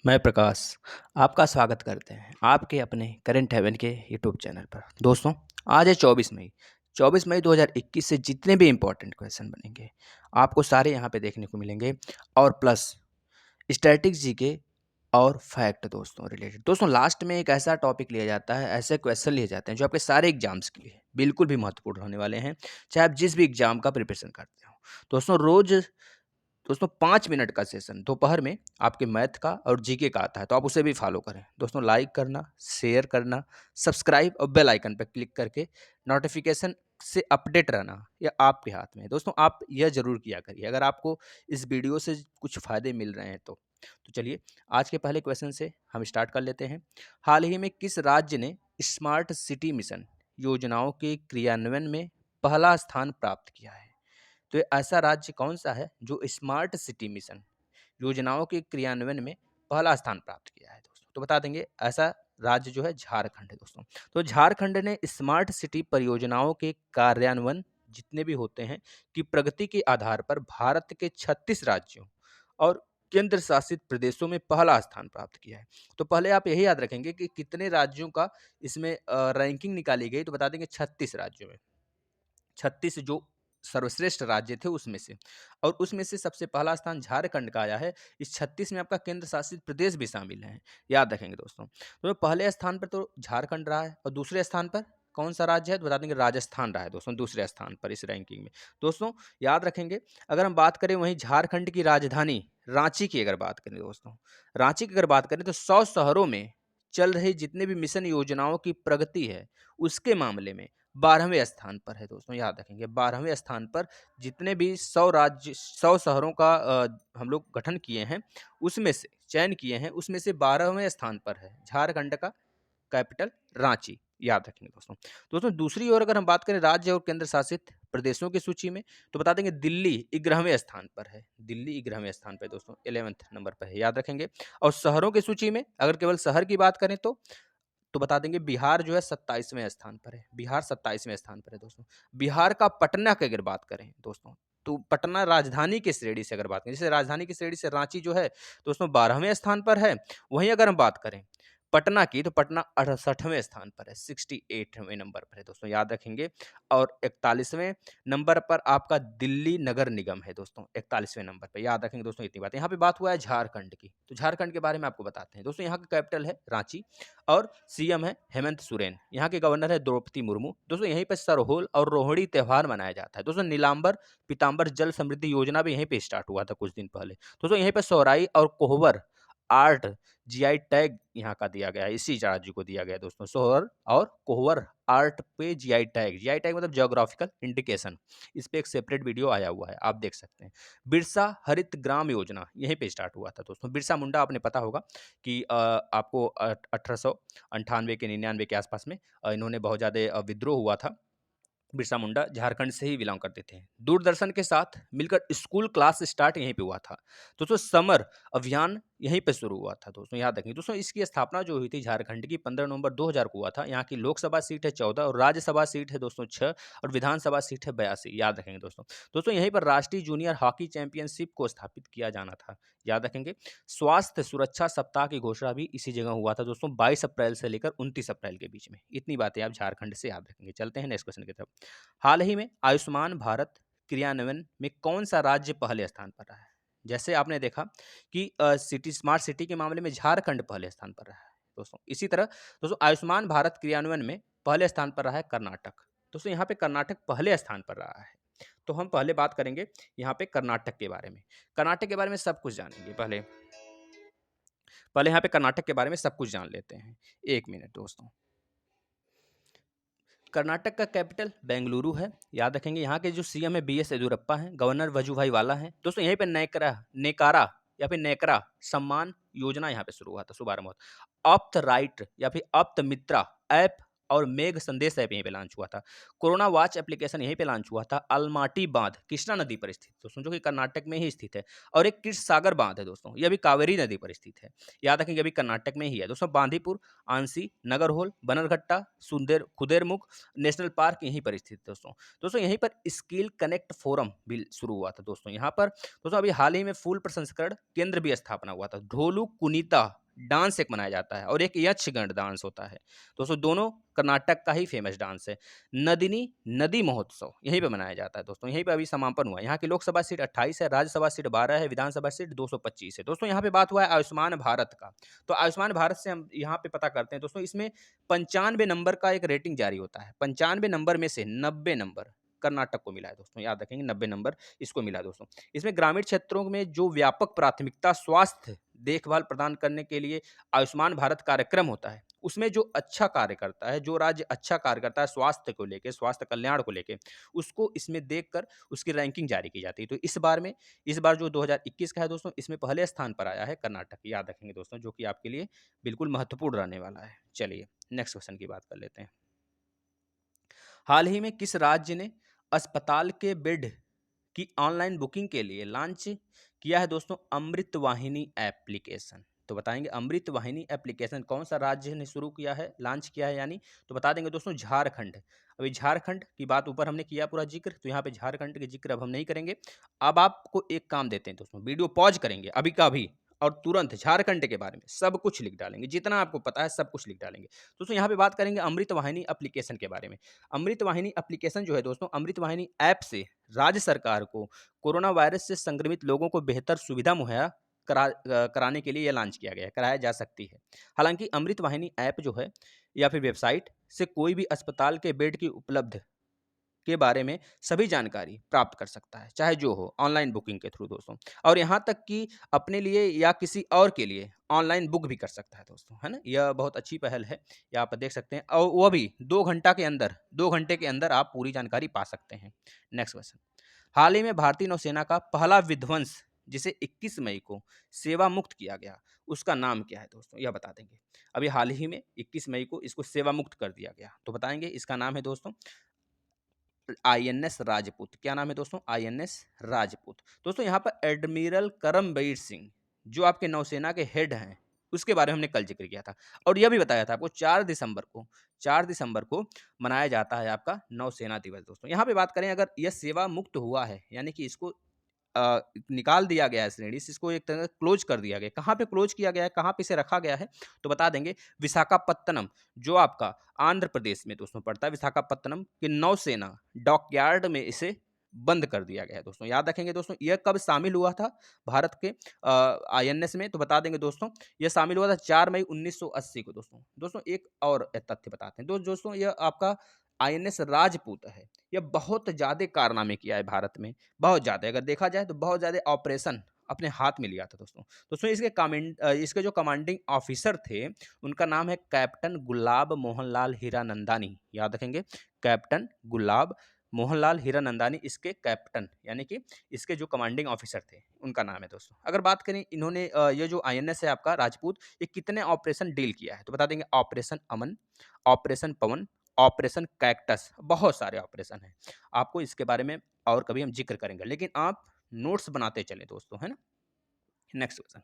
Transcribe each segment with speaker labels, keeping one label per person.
Speaker 1: मैं प्रकाश आपका स्वागत करते हैं आपके अपने करंट हेवन के यूट्यूब चैनल पर। दोस्तों, आज है 24 मई 2021 से जितने भी इम्पोर्टेंट क्वेश्चन बनेंगे आपको सारे यहाँ पे देखने को मिलेंगे और प्लस स्टैटिक जीके और फैक्ट दोस्तों रिलेटेड। दोस्तों, लास्ट में एक ऐसा टॉपिक लिया जाता है, ऐसे क्वेश्चन लिए जाते हैं जो आपके सारे एग्जाम्स के लिए बिल्कुल भी महत्वपूर्ण होने वाले हैं, चाहे आप जिस भी एग्जाम का प्रिपरेशन करते हो। दोस्तों 5 मिनट का सेशन दोपहर में आपके मैथ का और जीके का आता है, तो आप उसे भी फॉलो करें। दोस्तों, लाइक करना, शेयर करना, सब्सक्राइब और बेल आइकन पर क्लिक करके नोटिफिकेशन से अपडेट रहना यह आपके हाथ में है। दोस्तों, आप यह ज़रूर किया करिए अगर आपको इस वीडियो से कुछ फ़ायदे मिल रहे हैं तो चलिए आज के पहले क्वेश्चन से हम स्टार्ट कर लेते हैं। हाल ही में किस राज्य ने स्मार्ट सिटी मिशन योजनाओं के क्रियान्वयन में पहला स्थान प्राप्त किया है? तो ये ऐसा राज्य कौन-सा है जो स्मार्ट सिटी मिशन योजनाओं के क्रियान्वयन में पहला स्थान प्राप्त किया है दोस्तों? तो बता देंगे ऐसा राज्य जो है झारखंड है दोस्तों। तो झारखंड ने स्मार्ट सिटी परियोजनाओं के कार्यान्वयन जितने भी होते हैं की प्रगति के आधार पर भारत के 36 राज्यों और केंद्र शासित प्रदेशों में पहला स्थान प्राप्त किया है। तो पहले आप यही याद रखेंगे कि कितने राज्यों का इसमें रैंकिंग निकाली गई, तो बता देंगे 36 राज्यों में। 36 जो सर्वश्रेष्ठ राज्य थे उसमें से, और उसमें से सबसे पहला स्थान झारखंड का आया है। इस 36 में आपका केंद्र शासित प्रदेश भी शामिल हैं, याद रखेंगे दोस्तों। तो पहले स्थान पर तो झारखंड रहा है और दूसरे स्थान पर कौन सा राज्य है, तो बता देंगे राजस्थान रहा है दोस्तों दूसरे स्थान पर इस रैंकिंग में। दोस्तों, याद रखेंगे अगर हम बात करें वहीं झारखंड की राजधानी रांची की अगर बात करें दोस्तों, रांची की अगर बात करें तो 100 शहरों में चल रही जितने भी मिशन योजनाओं की प्रगति है उसके मामले में 12वें स्थान पर है दोस्तों, याद रखेंगे 12वें स्थान पर। जितने भी 100 शहरों का हम लोग गठन किए हैं उसमें से चयन किए हैं उसमें से 12वें स्थान पर है झारखंड का कैपिटल रांची, याद रखेंगे दोस्तों। दोस्तों, दूसरी ओर अगर हम बात करें राज्य और केंद्र शासित प्रदेशों की सूची में, तो बता देंगे दिल्ली 11वें स्थान पर है। दिल्ली 11वें स्थान पर है दोस्तों, 11th नंबर पर है, याद रखेंगे। और शहरों की सूची में अगर केवल शहर की बात करें तो बता देंगे बिहार जो है 27वें स्थान पर है। बिहार 27वें स्थान पर है दोस्तों। बिहार का पटना की अगर बात करें दोस्तों, तो पटना राजधानी की श्रेणी से अगर बात करें, जैसे राजधानी की श्रेणी से रांची जो है दोस्तों 12वें स्थान पर है। वहीं अगर हम बात करें पटना की, तो पटना 68वें स्थान पर है, 68वें नंबर पर है दोस्तों, याद रखेंगे। और 41वें नंबर पर आपका दिल्ली नगर निगम है दोस्तों, 41वें नंबर पर, याद रखेंगे दोस्तों इतनी बात। यहाँ पे बात हुआ है झारखंड की, तो झारखंड के बारे में आपको बताते हैं दोस्तों। यहाँ का कैपिटल है रांची और सीएम है हेमंत सोरेन। यहाँ के गवर्नर है द्रौपदी मुर्मू। दोस्तों, यहीं पर सरहोल और रोहिणी त्योहार मनाया जाता है दोस्तों। नीलांबर पीताम्बर जल समृद्धि योजना भी यहीं पे स्टार्ट हुआ था कुछ दिन पहले। दोस्तों, यहीं पर सोहराई और कोहबर आर्ट जीआई टैग यहाँ का दिया गया है, इसी राज्य को दिया गया है दोस्तों। सोहर और कोहबर आर्ट पे जीआई टैग मतलब ज्योग्राफिकल इंडिकेशन। इस पे एक सेपरेट वीडियो आया हुआ है, आप देख सकते हैं। बिरसा हरित ग्राम योजना यहीं पे स्टार्ट हुआ था दोस्तों। बिरसा मुंडा आपने पता होगा कि आपको 1898 के 99 के आसपास में इन्होंने बहुत ज़्यादा विद्रोह हुआ था। बिरसा मुंडा झारखंड से ही बिलोंग करते थे। दूरदर्शन के साथ मिलकर स्कूल क्लास स्टार्ट यहीं पे हुआ था। दोस्तों, समर अभियान यहीं पे शुरू हुआ था दोस्तों, याद रखेंगे। दोस्तों, इसकी स्थापना जो हुई थी झारखंड की 15 नवंबर 2000 को हुआ था। यहाँ की लोकसभा सीट है 14 और राज्यसभा सीट है दोस्तों 6 और विधानसभा सीट है 82, याद रखेंगे दोस्तों। दोस्तों, यहीं पर राष्ट्रीय जूनियर हॉकी चैंपियनशिप को स्थापित किया जाना था, याद रखेंगे। स्वास्थ्य सुरक्षा सप्ताह की घोषणा भी इसी जगह हुआ था दोस्तों, 22 अप्रैल से लेकर 29 अप्रैल के बीच में। इतनी बातें आप झारखंड से याद रखेंगे। चलते हैं नेक्स्ट क्वेश्चन की तरफ। हाल ही में आयुष्मान भारत क्रियान्वयन में कौन सा राज्य पहले स्थान पर रहा है? जैसे आपने देखा कि सिटी स्मार्ट सिटी के मामले में झारखंड पहले स्थान पर रहा है दोस्तों। इसी तरह दोस्तों आयुष्मान भारत क्रियान्वयन में पहले स्थान पर रहा है कर्नाटक। दोस्तों, यहाँ पे कर्नाटक पहले स्थान पर रहा है। तो हम पहले बात करेंगे यहाँ पे कर्नाटक के बारे में। कर्नाटक के बारे में सब कुछ जानेंगे। पहले पहले यहाँ पे कर्नाटक के बारे में सब कुछ जान लेते हैं। एक मिनट दोस्तों। कर्नाटक का कैपिटल बेंगलुरु है, याद रखेंगे। यहाँ के जो सीएम है बीएस येदियुरप्पा हैं, गवर्नर वजुभाई वाला हैं दोस्तों। यहीं पे नेकारा या फिर नेकरा सम्मान योजना यहाँ पे शुरू हुआ था, शुभारंभ हुआ था। अप्त राइट या फिर अप्त मित्रा ऐप और मेघ संदेश ऐप यहीं पे लॉन्च हुआ था। कोरोना वॉच एप्लीकेशन यहीं पे लॉन्च हुआ था। अलमाटी बांध कृष्णा नदी पर स्थित दोस्तों, जो कि कर्नाटक में ही स्थित है। और एक कृष्ण सागर बांध है दोस्तों, ये भी कावेरी नदी पर स्थित है। याद रखेंगे, अभी कर्नाटक में ही है दोस्तों। बांदीपुर, आंसी, नगरहोल, बनरघट्टा, सुंदर खुदेरमुख नेशनल पार्क यहीं पर स्थित है दोस्तों। दोस्तों यहीं पर स्किल कनेक्ट फोरम भी शुरू हुआ था दोस्तों। यहाँ पर दोस्तों अभी हाल ही में फूल प्रसंस्करण केंद्र भी स्थापना हुआ था। ढोलू कुनीता डांस एक मनाया जाता है और एक यक्षगण डांस होता है दोस्तों, दोनों कर्नाटक का ही फेमस डांस है। नदिनी नदी महोत्सव यहीं पे मनाया जाता है दोस्तों। यहीं पे अभी समापन हुआ है। यहाँ की लोकसभा सीट 28 है, राज्यसभा सीट 12 है, विधानसभा सीट 225 है दोस्तों। यहाँ पे बात हुआ है आयुष्मान भारत का। तो आयुष्मान भारत से हम यहाँ पे पता करते हैं दोस्तों, इसमें 95 नंबर का एक रेटिंग जारी होता है। 95 नंबर में से 90 नंबर कर्नाटक को मिला है दोस्तों। याद रखेंगे, 90 नंबर इसको मिला दोस्तों। इसमें ग्रामीण क्षेत्रों में जो व्यापक प्राथमिकता स्वास्थ्य देखभाल प्रदान करने के लिए आयुष्मान भारत कार्यक्रम होता है, उसमें जो अच्छा कार्य करता है, जो राज्य अच्छा कार्य करता है स्वास्थ्य को लेके, स्वास्थ्य कल्याण को लेके, उसको इसमें देखकर उसकी रैंकिंग जारी की जाती है। तो इस बार जो 2021 का है दोस्तों, इसमें पहले स्थान पर आया है कर्नाटक। याद रखेंगे दोस्तों, जो कि आपके लिए बिल्कुल महत्वपूर्ण रहने वाला है। चलिए नेक्स्ट क्वेश्चन की बात कर लेते हैं। हाल ही में किस राज्य ने अस्पताल के बेड की ऑनलाइन बुकिंग के लिए लॉन्च किया है दोस्तों अमृत वाहिनी एप्लीकेशन? तो बताएंगे अमृत वाहिनी एप्लीकेशन कौन सा राज्य ने शुरू किया है, लॉन्च किया है यानी। तो बता देंगे दोस्तों झारखंड। अभी झारखंड की बात ऊपर हमने किया पूरा जिक्र, तो यहाँ पे झारखंड के जिक्र अब हम नहीं करेंगे। अब आपको एक काम देते हैं दोस्तों, वीडियो पॉज करेंगे अभी का अभी और तुरंत झारखंड के बारे में सब कुछ लिख डालेंगे, जितना आपको पता है सब कुछ लिख डालेंगे दोस्तों। यहाँ पे बात करेंगे अमृत वाहिनी एप्लीकेशन के बारे में। अमृत वाहिनी एप्लीकेशन जो है दोस्तों, अमृत वाहिनी ऐप से राज्य सरकार को कोरोना वायरस से संक्रमित लोगों को बेहतर सुविधा मुहैया कराने के लिए यह लॉन्च किया गया है, कराया जा सकती है। हालांकि अमृत वाहिनी ऐप जो है या फिर वेबसाइट से कोई भी अस्पताल के बेड की उपलब्ध के बारे में सभी जानकारी प्राप्त कर सकता है, चाहे जो हो, ऑनलाइन बुकिंग के थ्रू दोस्तों। और यहाँ तक कि अपने लिए या किसी और के लिए ऑनलाइन बुक भी कर सकता है दोस्तों, है ना। यह बहुत अच्छी पहल है, ये आप देख सकते हैं। और वो भी 2 घंटे के अंदर आप पूरी जानकारी पा सकते हैं। Next question. हाल ही में भारतीय नौसेना का पहला विध्वंस जिसे 21 मई को सेवा मुक्त किया गया, उसका नाम क्या है दोस्तों, यह बता देंगे। अभी हाल ही में 21 मई को इसको सेवा मुक्त कर दिया गया, तो बताएंगे इसका नाम है दोस्तों आईएनएस राजपूत। क्या नाम है दोस्तों? आईएनएस राजपूत। दोस्तों यहाँ पर एडमिरल करमबीर सिंह जो आपके नौसेना के हेड हैं, उसके बारे में हमने कल जिक्र किया था। और यह भी बताया था आपको 4 दिसंबर को मनाया जाता है आपका नौसेना दिवस दोस्तों। यहाँ पे बात करें, अगर यह सेवा मुक्त हुआ है यानी कि इसको निकाल दिया गया है श्रेणी से, इसको एक तरह क्लोज कर दिया गया। कहाँ पे क्लोज किया गया है, कहाँ पे इसे रखा गया है, तो बता देंगे विशाखापत्तनम जो आपका आंध्र प्रदेश में दोस्तों पड़ता है। विशाखापत्तनम के नौसेना डॉकयार्ड में इसे बंद कर दिया गया है दोस्तों। याद रखेंगे दोस्तों, यह कब शामिल हुआ था भारत के आईएनएस में, तो बता देंगे दोस्तों यह शामिल हुआ था 4 मई 1980 को दोस्तों। दोस्तों एक और तथ्य बताते हैं दोस्तों, यह आपका आईएनएस राजपूत है, यह बहुत ज़्यादा कारनामे किया है भारत में, बहुत ज़्यादा। अगर देखा जाए तो बहुत ज़्यादा ऑपरेशन अपने हाथ में लिया था दोस्तों। इसके जो कमांडिंग ऑफिसर थे, उनका नाम है कैप्टन गुलाब मोहनलाल हीरानंदानी। याद रखेंगे, कैप्टन गुलाब मोहनलाल हीरानंदानी इसके कैप्टन यानी कि इसके जो कमांडिंग ऑफिसर थे, उनका नाम है दोस्तों। अगर बात करें इन्होंने ये जो आईएनएस है आपका राजपूत, ये कितने ऑपरेशन डील किया है, तो बता देंगे ऑपरेशन अमन, ऑपरेशन पवन, ऑपरेशन कैक्टस, बहुत सारे ऑपरेशन हैं। आपको इसके बारे में और कभी हम जिक्र करेंगे, लेकिन आप नोट्स बनाते चले दोस्तों, है ना। Next question.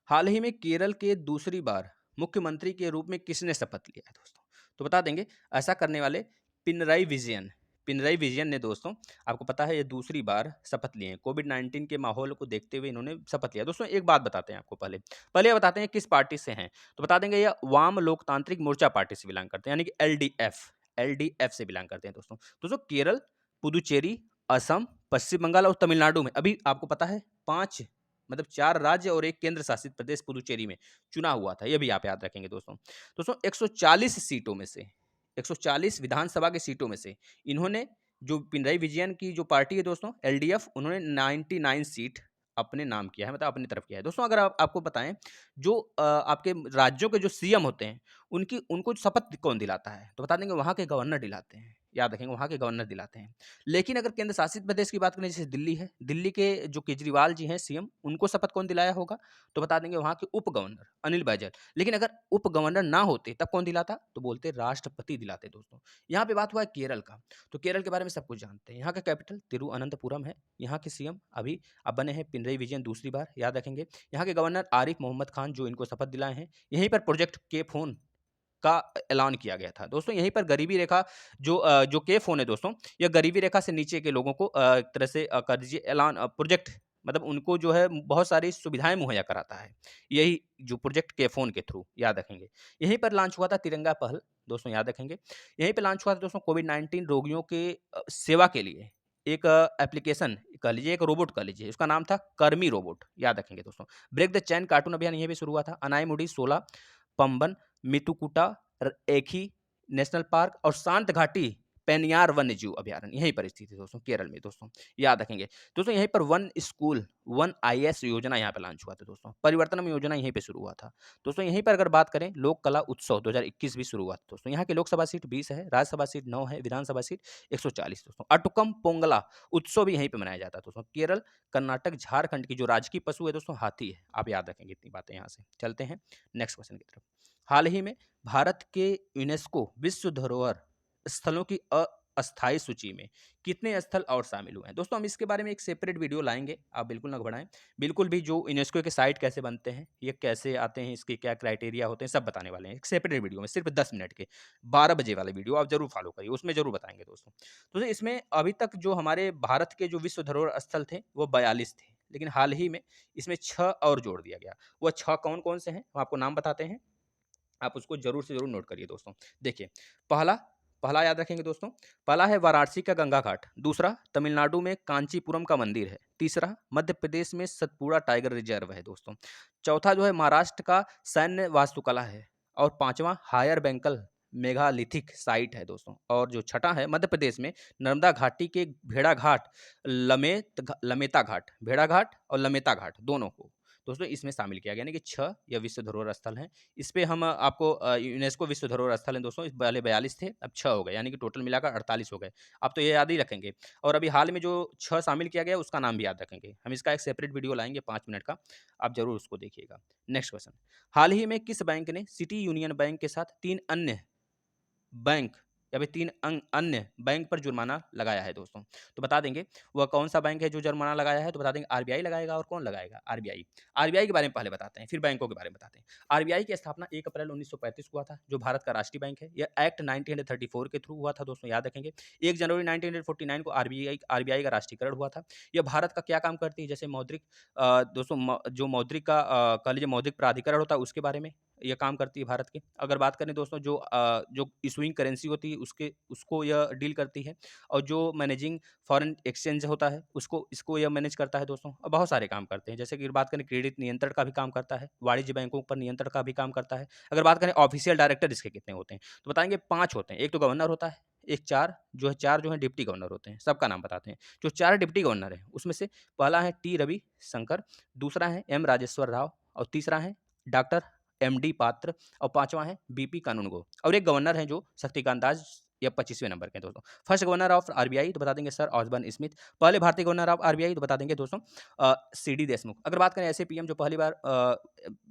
Speaker 1: हाल ही में केरल के दूसरी बार मुख्यमंत्री के रूप में किसने शपथ लिया है दोस्तों, तो बता देंगे ऐसा करने वाले पिनराई विजयन ने दोस्तों। आपको पता है ये दूसरी बार शपथ लिए हैं। कोविड-19 के माहौल को देखते हुए इन्होंने शपथ लिया दोस्तों। एक बात बताते हैं आपको, पहले ये बताते हैं किस पार्टी से हैं, तो बता देंगे ये वाम लोकतांत्रिक मोर्चा पार्टी से बिलोंग करते हैं, यानी कि एलडीएफ से बिलोंग करते हैं दोस्तों। केरल, पुदुचेरी, असम, पश्चिम बंगाल और तमिलनाडु में अभी आपको पता है 5 मतलब 4 राज्य और एक केंद्र शासित प्रदेश पुदुचेरी में चुना हुआ था, यह भी आप याद रखेंगे दोस्तों। 140 सीटों में से 140 विधानसभा की सीटों में से इन्होंने, जो पिनराई विजयन की जो पार्टी है दोस्तों एलडीएफ, उन्होंने 99 सीट अपने नाम किया है, मतलब अपनी तरफ किया है दोस्तों। अगर आपको बताएं, जो आपके राज्यों के जो सीएम होते हैं, उनको शपथ कौन दिलाता है, तो बता देंगे वहाँ के गवर्नर दिलाते हैं। याद रखेंगे, वहाँ के गवर्नर दिलाते हैं। लेकिन अगर केंद्र शासित प्रदेश की बात करें, जैसे दिल्ली है, दिल्ली के जो केजरीवाल जी हैं सीएम, उनको शपथ कौन दिलाया होगा? तो बता देंगे वहाँ के उप गवर्नर अनिल बैजल। लेकिन अगर उप गवर्नर ना होते तब कौन दिलाता? तो बोलते राष्ट्रपति दिलाते दोस्तों। यहाँ पे बात हुआ है केरल का, तो केरल के बारे में सब कुछ जानते हैं। यहाँ का कैपिटल तिरुअनंतपुरम है। यहाँ के सीएम अभी अब बने हैं पिनरई विजयन दूसरी बार, याद रखेंगे। यहाँ के गवर्नर आरिफ मोहम्मद खान जो इनको शपथ दिलाए हैं। यहीं पर प्रोजेक्ट के फोन का ऐलान किया गया था। दोस्तों यहीं पर गरीबी रेखा जो के फ़ोन है दोस्तों, यह गरीबी रेखा से नीचे के लोगों को एक तरह से कर दीजिए ऐलान प्रोजेक्ट, मतलब उनको जो है बहुत सारी सुविधाएँ मुहैया कराता है। यही जो प्रोजेक्ट के फ़ोन के थ्रू, याद रखेंगे। यहीं पर लॉन्च हुआ था तिरंगा पहल, दोस्तों याद रखेंगे। यहीं पे लॉन्च हुआ था दोस्तों कोविड-19 रोगियों के सेवा के लिए एक एप्लीकेशन कह लीजिए, एक रोबोट कह लीजिए, उसका नाम था कर्मी रोबोट, याद रखेंगे दोस्तों। ब्रेक द चेन कार्टून अभियान यहीं पे शुरू हुआ था। अनाईमुडी 16, पंबन, मितुकुटा, एखी नेशनल पार्क और शांत घाटी पेनियार वन्य जीव अभयारण्य यहीं पर स्थित है दोस्तों, केरल में दोस्तों, याद रखेंगे। दोस्तों यहीं पर वन स्कूल वन आईएएस योजना यहाँ पे लॉन्च हुआ था दोस्तों। परिवर्तनम योजना यहीं पे शुरू हुआ था दोस्तों। यहीं पर अगर बात करें, लोक कला उत्सव 2021 भी शुरू हुआ था दोस्तों। यहाँ की लोकसभा सीट 20 है, राज्यसभा सीट 9 है, विधानसभा सीट 140 दोस्तों। अटुकम पोंगला उत्सव भी यहीं पे मनाया जाता है दोस्तों। केरल, कर्नाटक, झारखंड की जो राजकीय पशु है दोस्तों, हाथी है। आप याद रखेंगे इतनी बातें। यहाँ से चलते हैं नेक्स्ट क्वेश्चन की तरफ। हाल ही में भारत के यूनेस्को विश्व धरोहर स्थलों की अस्थायी सूची में कितने स्थल और शामिल हुए हैं? दोस्तों हम इसके बारे में एक सेपरेट वीडियो लाएंगे, आप बिल्कुल ना घबराएं। बिल्कुल भी जो यूनेस्को के साइट कैसे बनते हैं, ये कैसे आते हैं, इसके क्या क्राइटेरिया होते हैं, सब बताने वाले हैं एक सेपरेट वीडियो में, सिर्फ 10 मिनट के 12 बजे वाले वीडियो आप जरूर फॉलो करिए, उसमें जरूर बताएंगे दोस्तों। तो इसमें अभी तक जो हमारे भारत के जो विश्व धरोहर स्थल थे वो 42 थे, लेकिन हाल ही में इसमें 6 और जोड़ दिया गया। वह 6 कौन कौन से हैं, हम आपको नाम बताते हैं, आप उसको जरूर से जरूर नोट करिए दोस्तों। देखिए, पहला पहला याद रखेंगे दोस्तों, पहला है वाराणसी का गंगा घाट, दूसरा तमिलनाडु में कांचीपुरम का मंदिर है, तीसरा मध्य प्रदेश में सतपुड़ा टाइगर रिजर्व है दोस्तों, चौथा जो है महाराष्ट्र का सैन्य वास्तुकला है, और पांचवा हायर बैंकल मेगालिथिक साइट है दोस्तों, और जो छठा है मध्य प्रदेश में नर्मदा घाटी के भेड़ा घाट, लमेता घाट, भेड़ा घाट और लमेता घाट दोनों को दोस्तों इसमें शामिल किया गया, यानी कि 6 यह विश्व धरोहर स्थल हैं। इस पे हम आपको यूनेस्को विश्व धरोहर स्थल हैं दोस्तों, इस पहले 42 थे, अब 6 हो गए, यानी कि टोटल मिलाकर 48 हो गए। आप तो ये याद ही रखेंगे, और अभी हाल में जो 6 शामिल किया गया उसका नाम भी याद रखेंगे। हम इसका एक सेपरेट वीडियो लाएंगे 5 मिनट का, आप जरूर उसको देखिएगा। नेक्स्ट क्वेश्चन, हाल ही में किस बैंक ने सिटी यूनियन बैंक के साथ 3 अन्य बैंक या फिर 3 अन्य बैंक पर जुर्माना लगाया है दोस्तों? तो बता देंगे वह कौन सा बैंक है जो जुर्माना लगाया है, तो बता देंगे आरबीआई लगाएगा। और कौन लगाएगा? आरबीआई। आरबीआई के बारे में पहले बताते हैं, फिर बैंकों के बारे में बताते हैं। आरबीआई की स्थापना 1 अप्रैल 1935 को हुआ था, जो भारत का राष्ट्रीय बैंक है। यह एक्ट 1934 के थ्रू हुआ था दोस्तों, याद रखेंगे। 1 जनवरी 1949 को आरबीआई आरबीआई का राष्ट्रीयकरण हुआ था। यह भारत का क्या काम करती है, जैसे मौद्रिक दोस्तों जो मौद्रिक का कह लीजिए मौद्रिक प्राधिकरण होता है उसके बारे में ये काम करती है भारत की। अगर बात करें दोस्तों जो इशूइंग करेंसी होती है उसको यह डील करती है, और जो मैनेजिंग फॉरेन एक्सचेंज होता है इसको यह मैनेज करता है दोस्तों, और बहुत सारे काम करते हैं। जैसे कि बात करें क्रेडिट नियंत्रण का भी काम करता है, वाणिज्य बैंकों पर नियंत्रण का भी काम करता है। अगर बात करें ऑफिशियल डायरेक्टर इसके कितने होते हैं, तो बताएंगे 5 होते हैं। एक तो गवर्नर होता है, एक 4 जो है डिप्टी गवर्नर होते हैं। सबका नाम बताते हैं। जो 4 डिप्टी गवर्नर हैं उसमें से पहला है टी रवि शंकर, दूसरा है एम राजेश्वर राव, और तीसरा है डॉक्टर एमडी पात्र, और पांचवा है बीपी कानूनगो, और एक गवर्नर है जो शक्तिकांत दास, या 25वें नंबर के दोस्तों। फर्स्ट गवर्नर ऑफ आरबीआई तो बता देंगे सर ऑसबर्न स्मिथ। पहले भारतीय गवर्नर ऑफ आरबीआई तो बता देंगे दोस्तों सीडी देशमुख। अगर बात करें ऐसे पीएम जो पहली बार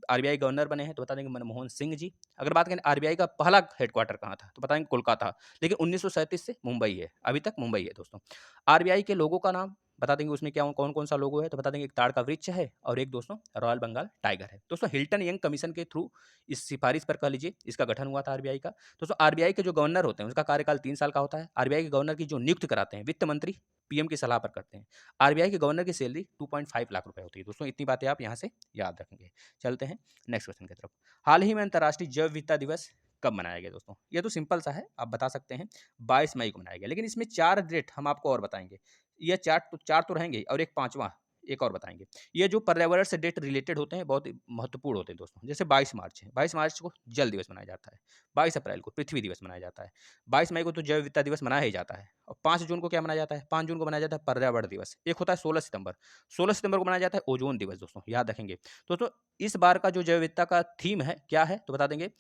Speaker 1: आरबीआई गवर्नर बने हैं तो बता देंगे मनमोहन सिंह जी। अगर बात करें आरबीआई का पहला हेडक्वार्टर कहाँ था तो बताएंगे कोलकाता, लेकिन 1937 से मुंबई है, अभी तक मुंबई है दोस्तों। आरबीआई के लोगों का नाम बता देंगे, उसमें क्या कौन कौन सा लोगो है तो बता देंगे एक ताड़ का वृक्ष है, और एक दोस्तों रॉयल बंगाल टाइगर है दोस्तों। हिल्टन यंग कमीशन के थ्रू इस सिफारिश पर कह लीजिए इसका गठन हुआ था आरबीआई का। दोस्तों आरबीआई के जो गवर्नर होते हैं उसका कार्यकाल 3 साल का होता है। आरबीआई के गवर्नर की जो नियुक्त कराते हैं वित्त मंत्री पीएम की सलाह पर करते हैं। आरबीआई के गवर्नर की सैलरी 2.5 लाख रुपए होती है दोस्तों। इतनी बातें आप यहाँ से याद रखेंगे। चलते हैं नेक्स्ट क्वेश्चन की तरफ। हाल ही में अंतर्राष्ट्रीय जैव विविधता दिवस कब मनाया गया दोस्तों? ये तो सिंपल सा है, आप बता सकते हैं 22 मई को मनाया गया, लेकिन इसमें 4 डेट हम आपको और बताएंगे। ये 4 तो रहेंगे, और एक पांचवा एक और बताएंगे। ये जो पर्यावरण से डेट रिलेटेड होते हैं बहुत महत्वपूर्ण होते हैं दोस्तों। जैसे 22 मार्च है, 22 मार्च को जल दिवस मनाया जाता है, 22 अप्रैल को पृथ्वी दिवस मनाया जाता है, 22 मई को तो जैव विविधता दिवस मनाया ही जाता है, और 5 जून को क्या मनाया जाता है? 5 जून को मनाया जाता है पर्यावरण दिवस। एक होता है 16 सितंबर, 16 सितंबर को मनाया जाता है ओजोन दिवस दोस्तों, याद रखेंगे। दोस्तों इस बार का जो जैव विविधता का थीम है क्या है तो बता देंगे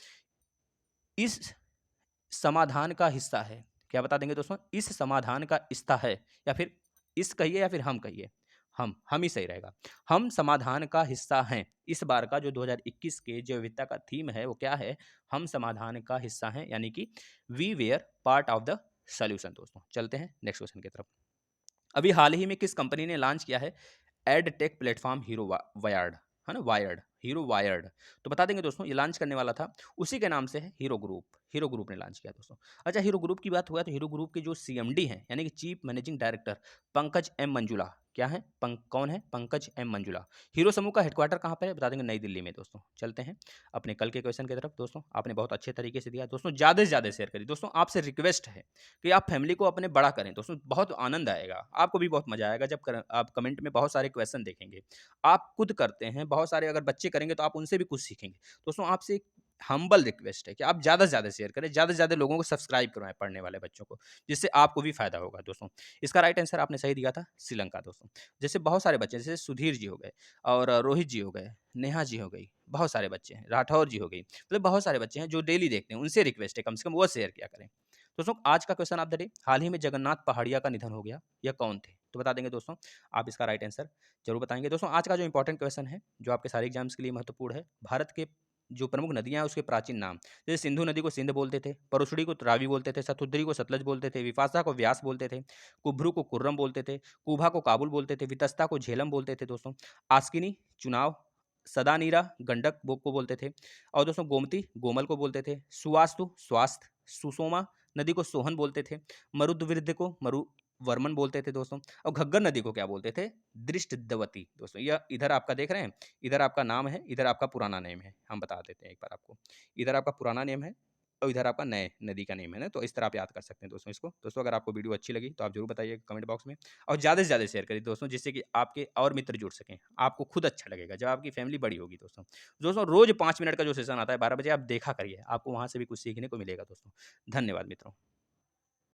Speaker 1: इस समाधान का हिस्सा है। क्या बता देंगे दोस्तों? इस समाधान का हिस्सा है, या फिर इस कहिए या फिर हम कहिए, हम ही सही रहेगा। हम समाधान का हिस्सा हैं। इस बार का जो 2021 के जैव विविधता का थीम है वो क्या है? हम समाधान का हिस्सा हैं, यानी कि we were part of the solution. दोस्तों चलते हैं नेक्स्ट क्वेश्चन की तरफ। अभी हाल ही में किस कंपनी ने लॉन्च किया है ed tech platform hero wired, है ना, वायर्ड, हीरो वायर्ड? तो बता देंगे दोस्तों, ये लॉन्च करने वाला था, उसी के नाम से है हीरो ग्रुप। हीरो ग्रुप ने लॉन्च किया दोस्तों। अच्छा, हीरो ग्रुप की बात हुआ तो हीरो ग्रुप के जो सीएमडी हैं, यानी कि chief managing director Pankaj M Manjula, क्या है कौन है? पंकज एम मंजुला। हीरो समूह का हेडक्वार्टर कहाँ पर है? बता देंगे नई दिल्ली में। दोस्तों चलते हैं अपने कल के क्वेश्चन की तरफ। दोस्तों आपने बहुत अच्छे तरीके से दिया दोस्तों, ज़्यादा से ज़्यादा शेयर करिए दोस्तों। आपसे रिक्वेस्ट है कि आप फैमिली को अपने बड़ा करें दोस्तों, बहुत आनंद आएगा, आपको भी बहुत मजा आएगा जब आप कमेंट में बहुत सारे क्वेश्चन देखेंगे। आप खुद करते हैं, बहुत सारे अगर बच्चे करेंगे तो आप उनसे भी कुछ सीखेंगे। दोस्तों आपसे एक हम्बल रिक्वेस्ट है कि आप ज़्यादा से ज़्यादा शेयर करें, ज़्यादा से ज़्यादा लोगों को सब्सक्राइब करवाएं पढ़ने वाले बच्चों को, जिससे आपको भी फायदा होगा। दोस्तों इसका राइट आंसर आपने सही दिया था, श्रीलंका। दोस्तों जैसे बहुत सारे बच्चे, जैसे सुधीर जी हो गए और रोहित जी हो गए, नेहा जी हो गई, बहुत सारे बच्चे हैं, राठौर जी हो गई, मतलब बहुत सारे बच्चे हैं जो डेली देखते हैं, उनसे रिक्वेस्ट है कम से कम वो शेयर किया करें। दोस्तों आज का क्वेश्चन आप दे, हाल ही में जगन्नाथ पहाड़िया का निधन हो गया, यह कौन थे? तो बता देंगे दोस्तों, आप इसका राइट आंसर जरूर बताएंगे। दोस्तों आज का जो इंपॉर्टेंट क्वेश्चन है, जो आपके सारे एग्जाम्स के लिए महत्वपूर्ण है, भारत के जो प्रमुख नदियां हैं उसके प्राचीन नाम। जैसे सिंधु नदी को सिंध बोलते थे, परुशड़ी को रावी बोलते थे, सतुद्री को सतलज बोलते थे, विपाशा को व्यास बोलते थे, कुब्रू को कुर्रम बोलते थे, कुभा को काबुल बोलते थे, वितस्ता को झेलम बोलते थे दोस्तों, आस्किनी चुनाव, सदानीरा गंडक को बोलते थे, और दोस्तों गोमती गोमल को बोलते थे, सुवास्तु स्वास्थ्य, सुसोमा नदी को सोहन बोलते थे, मरुद्वृद्ध को मरु वर्मन बोलते थे दोस्तों, और घग्गर नदी को क्या बोलते थे? दृष्टद्वती। दोस्तों यह इधर आपका देख रहे हैं, इधर आपका नाम है, इधर आपका पुराना नेम है, हम बता देते हैं एक बार आपको। इधर आपका पुराना नेम है और इधर आपका नए नदी का नेम है ना, तो इस तरह आप याद कर सकते हैं दोस्तों इसको। दोस्तों अगर आपको वीडियो अच्छी लगी तो आप जरूर बताइए कमेंट बॉक्स में, और ज़्यादा से ज़्यादा शेयर करिए दोस्तों, जिससे कि आपके और मित्र जुड़ सकें, आपको खुद अच्छा लगेगा जब आपकी फैमिली बड़ी होगी। दोस्तों दोस्तों रोज 5 मिनट का जो सेशन आता है 12 बजे, आप देखा करिए, आपको वहाँ से भी कुछ सीखने को मिलेगा दोस्तों। धन्यवाद मित्रों।